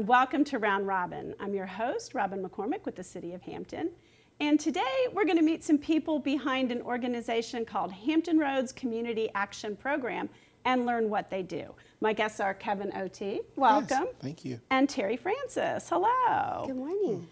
welcome to Round Robin. I'm your host, Robin McCormick with the City of Hampton. And today we're going to meet some people behind an organization called Hampton Roads Community Action Program and learn what they do. My guests are Kevin Otey, welcome. Yes, thank you. And Terri Francis, hello. Good morning.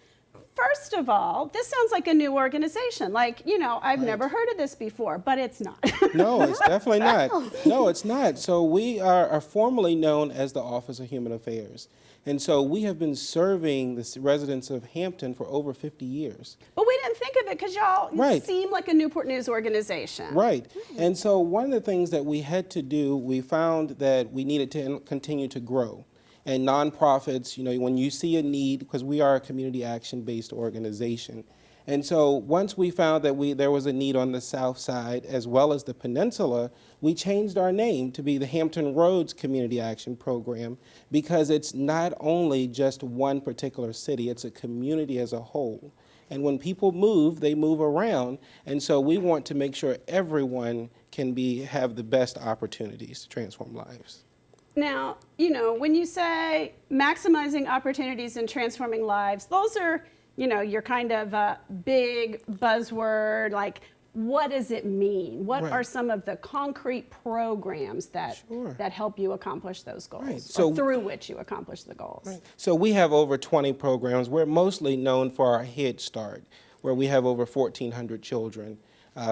First of all, this sounds like a new organization. Like, you know, I've never heard of this before, but it's not. No, it's definitely not. No, it's not. So we are formally known as the Office of Human Affairs. And so we have been serving the residents of Hampton for over 50 years. But we didn't think of it because y'all seem like a Newport News organization. Right. And so one of the things that we had to do, we found that we needed to continue to grow. And nonprofits, you know, when you see a need, because we are a community action-based organization. And so once we found that there was a need on the south side as well as the peninsula, we changed our name to be the Hampton Roads Community Action Program, because it's not only just one particular city, it's a community as a whole. And when people move, they move around. And so we want to make sure everyone can have the best opportunities to transform lives. Now, you know, when you say maximizing opportunities and transforming lives, those are, you know, your kind of big buzzword. Like, what does it mean? What are some of the concrete programs that help you accomplish those goals, so, or through which you accomplish the goals? Right. So we have over 20 programs. We're mostly known for our Head Start, where we have over 1,400 children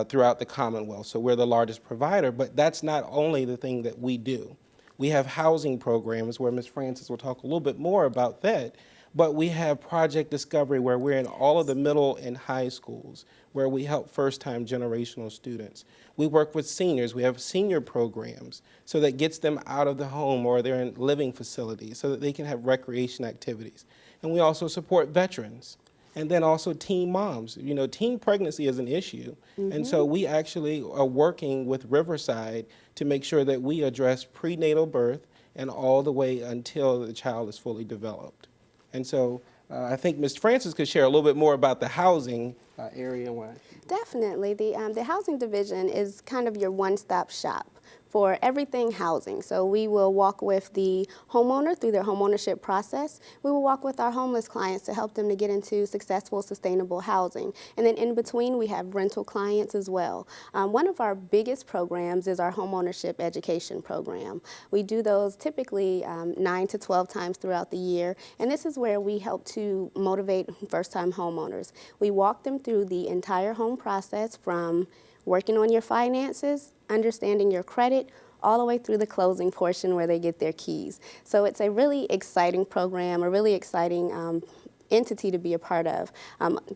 throughout the Commonwealth. So we're the largest provider, but that's not only the thing that we do. We have housing programs where Ms. Francis will talk a little bit more about that, but we have Project Discovery where we're in all of the middle and high schools where we help first-time generational students. We work with seniors. We have senior programs so that gets them out of the home or they're in living facilities so that they can have recreation activities. And we also support veterans. And then also teen moms. You know, teen pregnancy is an issue. And so we actually are working with Riverside to make sure that we address prenatal birth and all the way until the child is fully developed. And so I think Ms. Francis could share a little bit more about the housing area. Definitely. The housing division is kind of your one-stop shop for everything housing. So we will walk with the homeowner through their homeownership process. We will walk with our homeless clients to help them to get into successful, sustainable housing. And then in between, we have rental clients as well. One of our biggest programs is our homeownership education program. We do those typically 9 to 12 times throughout the year. And this is where we help to motivate first-time homeowners. We walk them through the entire home process from working on your finances, understanding your credit, all the way through the closing portion where they get their keys. So it's a really exciting program, a really exciting entity to be a part of.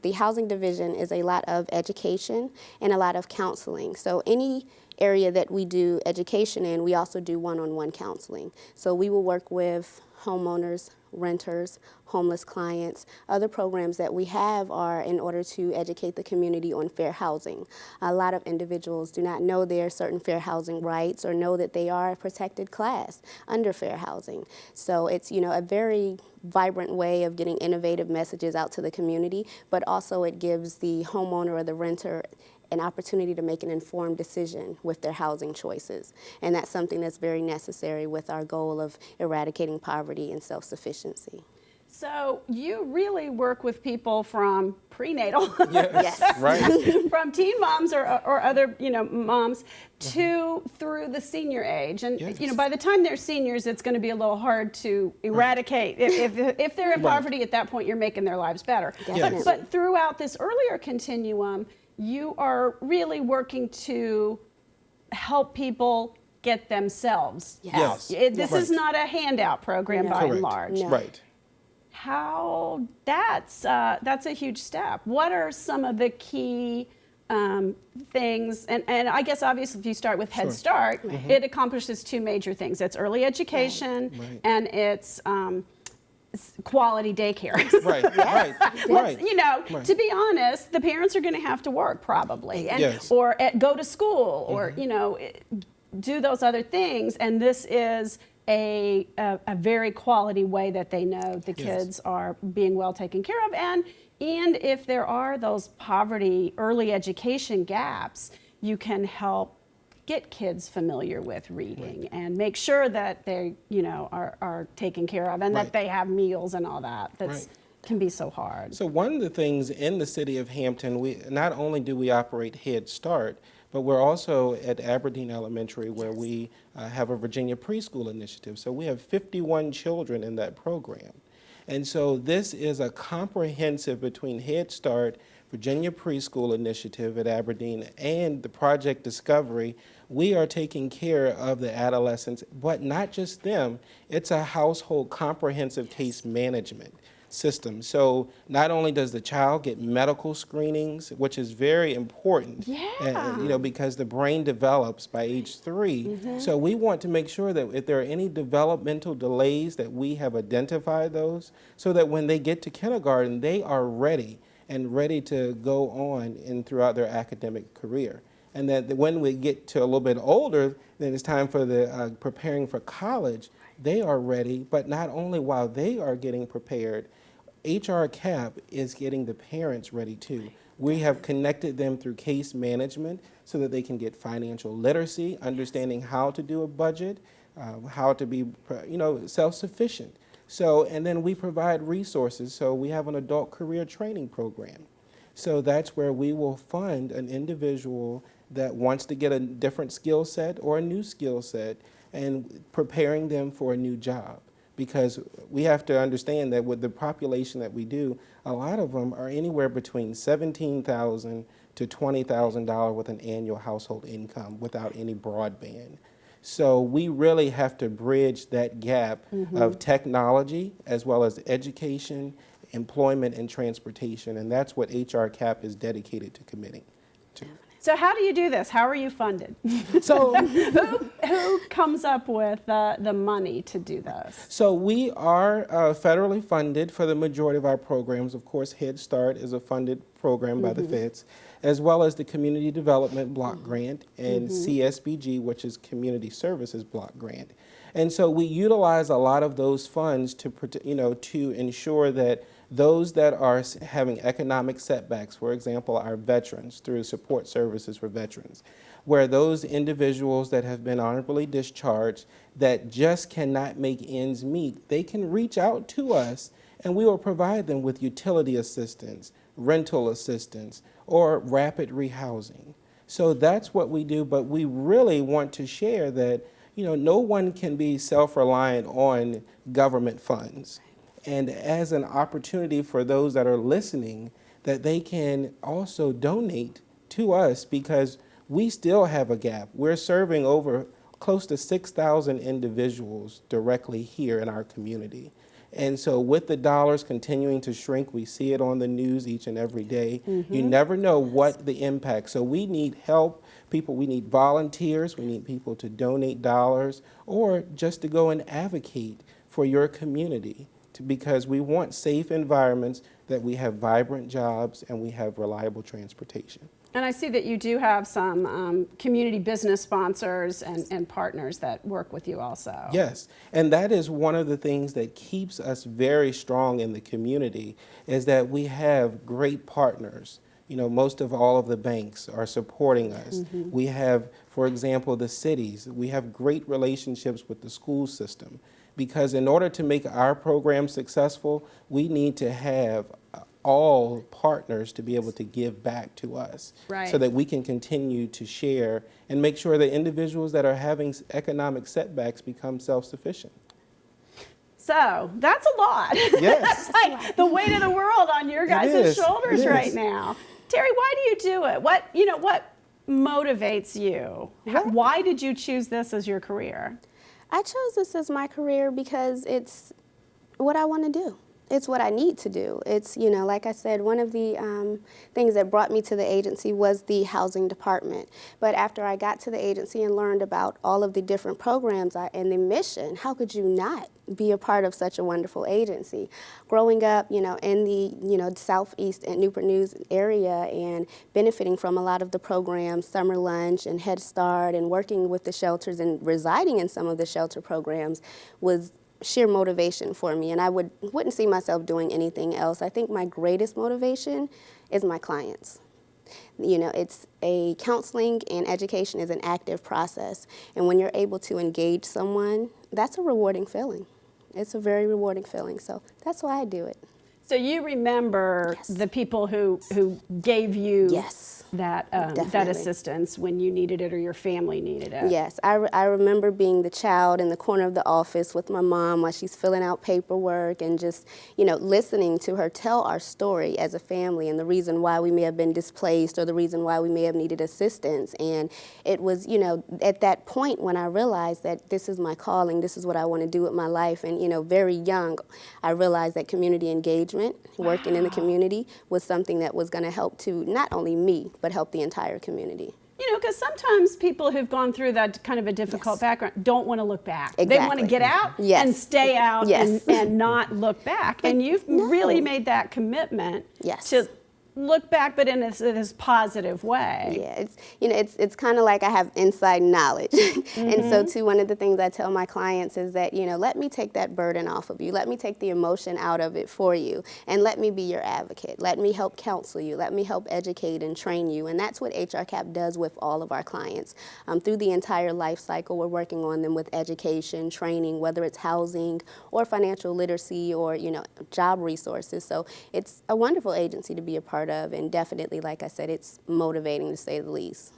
The housing division is a lot of education and a lot of counseling. So any area that we do education in, we also do one-on-one counseling. So we will work with homeowners, renters, homeless clients. Other programs that we have are in order to educate the community on fair housing. A lot of individuals do not know their certain fair housing rights or know that they are a protected class under fair housing. So it's, you know, a very vibrant way of getting innovative messages out to the community, but also it gives the homeowner or the renter an opportunity to make an informed decision with their housing choices. And that's something that's very necessary with our goal of eradicating poverty and self-sufficiency. So you really work with people from prenatal, Yes. Right. from teen moms or other, you know, moms to through the senior age. And, you know, by the time they're seniors, it's going to be a little hard to eradicate. If they're in poverty at that point, you're making their lives better. Definitely. But throughout this earlier continuum, you are really working to help people get themselves out. This is not a handout program by and large. No. Right. How that's a huge step. What are some of the key things? And I guess obviously if you start with Head Start, it accomplishes two major things. It's early education and it's quality daycare. Right. You know, to be honest, the parents are going to have to work probably, and or go to school, or you know, do those other things. And this is a very quality way that they know the kids are being well taken care of, and if there are those poverty early education gaps, you can help get kids familiar with reading and make sure that they, are taken care of and that they have meals and all that. That's can be so hard. So one of the things in the city of Hampton, we not only do we operate Head Start, but we're also at Aberdeen Elementary where we have a Virginia preschool initiative. So we have 51 children in that program. And so this is a comprehensive between Head Start, Virginia Preschool Initiative at Aberdeen, and the Project Discovery. We are taking care of the adolescents, but not just them. It's a household comprehensive case management system. So not only does the child get medical screenings, which is very important, because the brain develops by age 3. So we want to make sure that if there are any developmental delays, that we have identified those so that when they get to kindergarten, they are ready to go on and throughout their academic career. And that when we get to a little bit older, then it's time for the preparing for college. They are ready, but not only while they are getting prepared, HR CAP is getting the parents ready too. We have connected them through case management so that they can get financial literacy, understanding how to do a budget, how to be, self-sufficient. So, and then we provide resources. So we have an adult career training program. So that's where we will fund an individual that wants to get a different skill set or a new skill set and preparing them for a new job. Because we have to understand that with the population that we do, a lot of them are anywhere between $17,000 to $20,000 with an annual household income without any broadband. So we really have to bridge that gap of technology as well as education, employment, and transportation, and that's what HR CAP is dedicated to committing to. So how do you do this? How are you funded? So who comes up with the money to do this? So we are federally funded for the majority of our programs. Of course, Head Start is a funded program by the feds, as well as the Community Development Block Grant and CSBG, which is Community Services Block Grant. And so we utilize a lot of those funds to ensure that those that are having economic setbacks, for example, our veterans through support services for veterans, where those individuals that have been honorably discharged that just cannot make ends meet, they can reach out to us and we will provide them with utility assistance, rental assistance, or rapid rehousing. So that's what we do, but we really want to share that no one can be self-reliant on government funds. And as an opportunity for those that are listening, that they can also donate to us because we still have a gap. We're serving over close to 6,000 individuals directly here in our community. And so with the dollars continuing to shrink, we see it on the news each and every day. You never know what the impact. So we need help. We need volunteers. We need people to donate dollars or just to go and advocate for your community because we want safe environments, that we have vibrant jobs, and we have reliable transportation. And I see that you do have some community business sponsors and partners that work with you also. Yes, and that is one of the things that keeps us very strong in the community is that we have great partners. Most of all of the banks are supporting us. We have, for example, the cities. We have great relationships with the school system because in order to make our program successful, we need to have all partners to be able to give back to us so that we can continue to share and make sure that individuals that are having economic setbacks become self-sufficient. So that's a lot. Yes. That's like the weight of the world on your guys' shoulders right now. Terri, why do you do it? What motivates you? Why did you choose this as your career? I chose this as my career because it's what I want to do. It's what I need to do. It's, like I said, one of the things that brought me to the agency was the housing department. But after I got to the agency and learned about all of the different programs and the mission, how could you not be a part of such a wonderful agency? Growing up, in the Southeast and Newport News area and benefiting from a lot of the programs, Summer Lunch and Head Start, and working with the shelters and residing in some of the shelter programs was sheer motivation for me, and I wouldn't see myself doing anything else. I think my greatest motivation is my clients. It's a counseling and education is an active process. And when you're able to engage someone, that's a rewarding feeling. It's a very rewarding feeling. So that's why I do it. So you remember Yes. the people who gave you Yes. that Definitely. assistance when you needed it or your family needed it. Yes, I remember being the child in the corner of the office with my mom while she's filling out paperwork and just, listening to her tell our story as a family and the reason why we may have been displaced or the reason why we may have needed assistance. And it was, at that point when I realized that this is my calling, this is what I want to do with my life. And, very young, I realized that community engagement, working in the community, was something that was going to help to not only me, but help the entire community. Because sometimes people who've gone through that kind of a difficult Yes. background don't want to look back. They want to Exactly. get out Yes. and stay out Yes. and not look back. And you've no. really made that commitment Yes. to look back, but in this positive way. Yeah, it's kind of like I have inside knowledge. And so too, one of the things I tell my clients is that, let me take that burden off of you. Let me take the emotion out of it for you. And let me be your advocate. Let me help counsel you. Let me help educate and train you. And that's what HRCAP does with all of our clients. Through the entire life cycle, we're working on them with education, training, whether it's housing or financial literacy or, job resources. So it's a wonderful agency to be a part of, and definitely, like I said, it's motivating to say the least.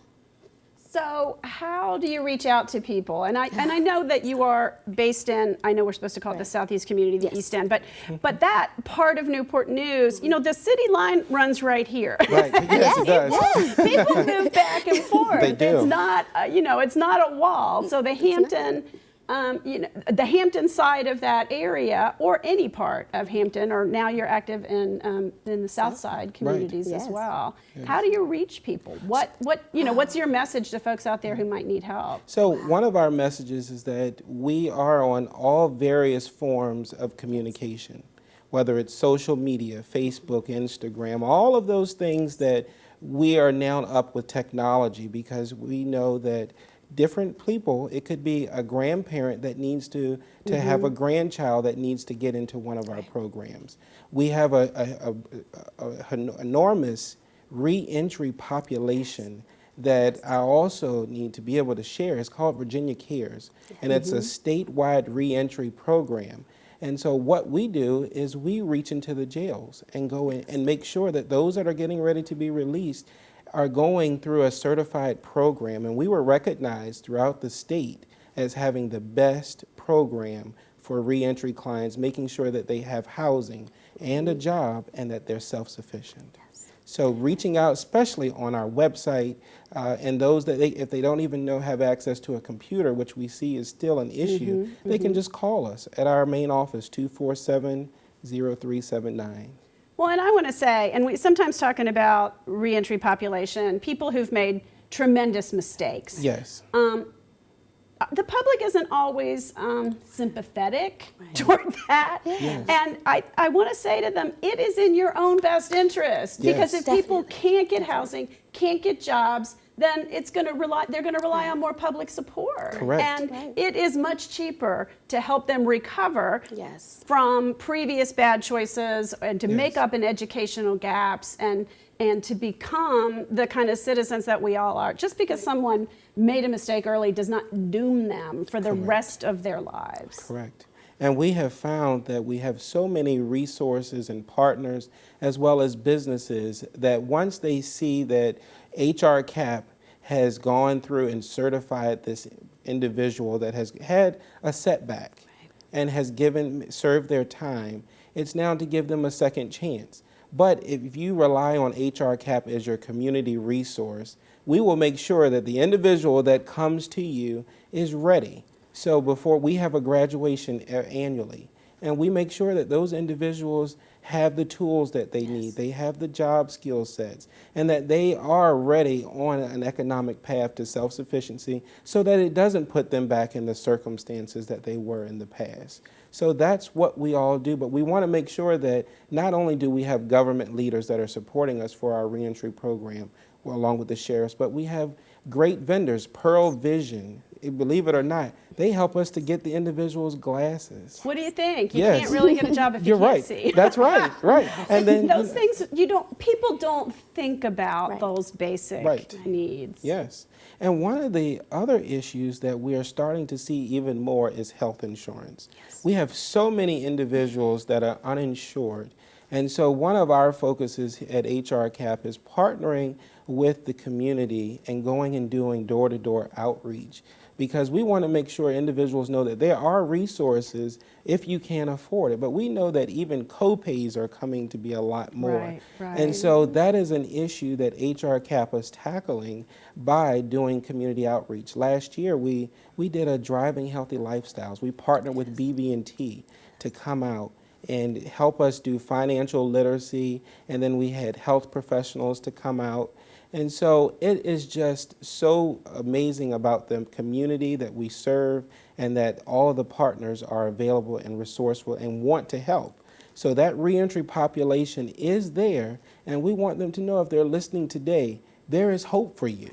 So how do you reach out to people? And I know that you are based in, I know we're supposed to call it the Southeast community, the Yes. East End, but that part of Newport News, the city line runs right here. Right. Yes, it does. People move back and forth. They do. It's not, it's not a wall. So the Hampton, the Hampton side of that area, or any part of Hampton, or now you're active in the South Side communities as Yes. well. How do you reach people? What's your message to folks out there who might need help? So one of our messages is that we are on all various forms of communication, whether it's social media, Facebook, Instagram, all of those things that we are now up with technology, because we know that different people, it could be a grandparent that needs to have a grandchild that needs to get into one of our programs. We have an enormous reentry population that I also need to be able to share. It's called Virginia Cares, and it's a statewide reentry program. And so what we do is we reach into the jails and go in and make sure that those that are getting ready to be released are going through a certified program. And we were recognized throughout the state as having the best program for reentry clients, making sure that they have housing and a job and that they're self-sufficient. So reaching out, especially on our website, and those that if they don't even have access to a computer, which we see is still an issue, they can just call us at our main office, 247-0379. Well, and I want to say, and we sometimes talking about reentry population, people who've made tremendous mistakes. Yes. The public isn't always sympathetic toward that. Yes. And I want to say to them, it is in your own best interest. Because Yes. if people can't get housing, can't get jobs, then they're going to rely on more public support. Correct. And it is much cheaper to help them recover Yes. from previous bad choices and to make up in educational gaps and to become the kind of citizens that we all are. Just because someone made a mistake early does not doom them for the rest of their lives. Correct. And we have found that we have so many resources and partners, as well as businesses, that once they see that HRCAP has gone through and certified this individual that has had a setback and has served their time, it's now to give them a second chance. But if you rely on HRCAP as your community resource, we will make sure that the individual that comes to you is ready. So before we have a graduation annually, and we make sure that those individuals have the tools that they need, they have the job skill sets, and that they are ready on an economic path to self-sufficiency so that it doesn't put them back in the circumstances that they were in the past. So that's what we all do, but we want to make sure that not only do we have government leaders that are supporting us for our reentry program, along with the sheriffs, but we have great vendors. Pearl Vision believe it or not, they help us to get the individual's glasses. What do you think? You Yes. can't really get a job if you You're can't right. see. That's right, right. And then Those things people don't think about Right. those basic Right. needs. Yes. And one of the other issues that we are starting to see even more is health insurance. Yes. We have so many individuals that are uninsured. And so one of our focuses at HR CAP is partnering with the community and going and doing door-to-door outreach, because we want to make sure individuals know that there are resources if you can't afford it. But we know that even co-pays are coming to be a lot more. Right, right. And so that is an issue that HR CAP is tackling by doing community outreach. Last year, we did a Driving Healthy Lifestyles. We partnered with BB&T to come out and help us do financial literacy, and then we had health professionals to come out. And so it is just so amazing about the community that we serve, and that all the partners are available and resourceful and want to help. So that reentry population is there, and we want them to know, if they're listening today, there is hope for you.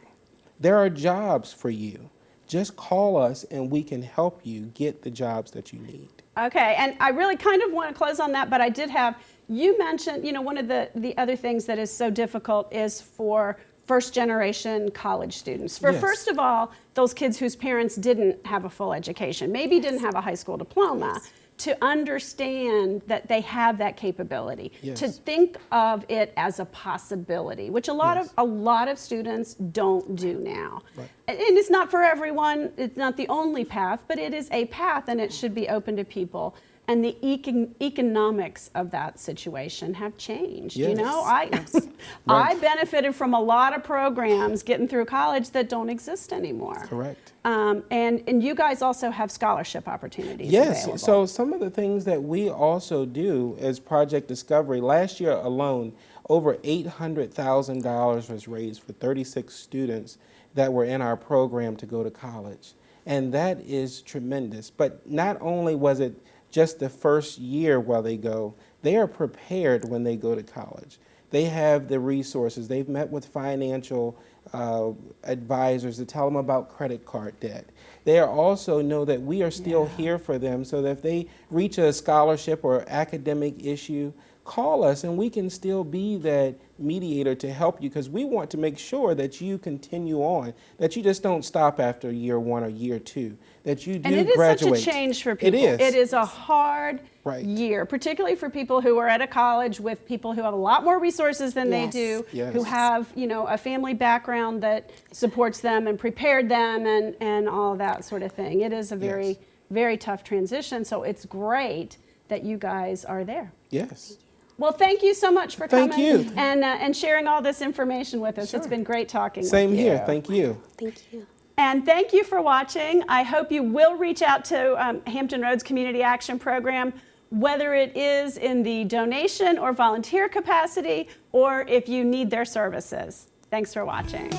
There are jobs for you. Just call us and we can help you get the jobs that you need. Okay, and I really kind of want to close on that, but I did have, you mentioned, one of the other things that is so difficult is for first generation college students. For Yes. first of all, those kids whose parents didn't have a full education, maybe didn't have a high school diploma, to understand that they have that capability, Yes. to think of it as a possibility, which a lot of students don't do now. Right. And it's not for everyone, it's not the only path, but it is a path, and it should be open to people. And the economics of that situation have changed. Yes. I benefited from a lot of programs getting through college that don't exist anymore. Correct. And you guys also have scholarship opportunities Yes, available. so some of the things that we also do as Project Discovery, last year alone, over $800,000 was raised for 36 students that were in our program to go to college. And that is tremendous. But not only was it just the first year while they go, they are prepared when they go to college. They have the resources. They've met with financial advisors to tell them about credit card debt. They are also know that we are still here for them, so that if they reach a scholarship or academic issue, call us and we can still be that mediator to help you, because we want to make sure that you continue on, that you just don't stop after year one or year two, that you do and it is graduate. such a change for people. It is a hard Right. year, particularly for people who are at a college with people who have a lot more resources than they Yes. do, Yes. who have, a family background that supports them and prepared them and all that sort of thing. It is a very, Yes. very tough transition, so it's great that you guys are there. Yes. Well, thank you so much for Thank coming you. and sharing all this information with us. It's been great talking Same with you. here. Thank you. Thank you. And thank you for watching. I hope you will reach out to Hampton Roads Community Action Program, whether it is in the donation or volunteer capacity, or if you need their services. Thanks for watching.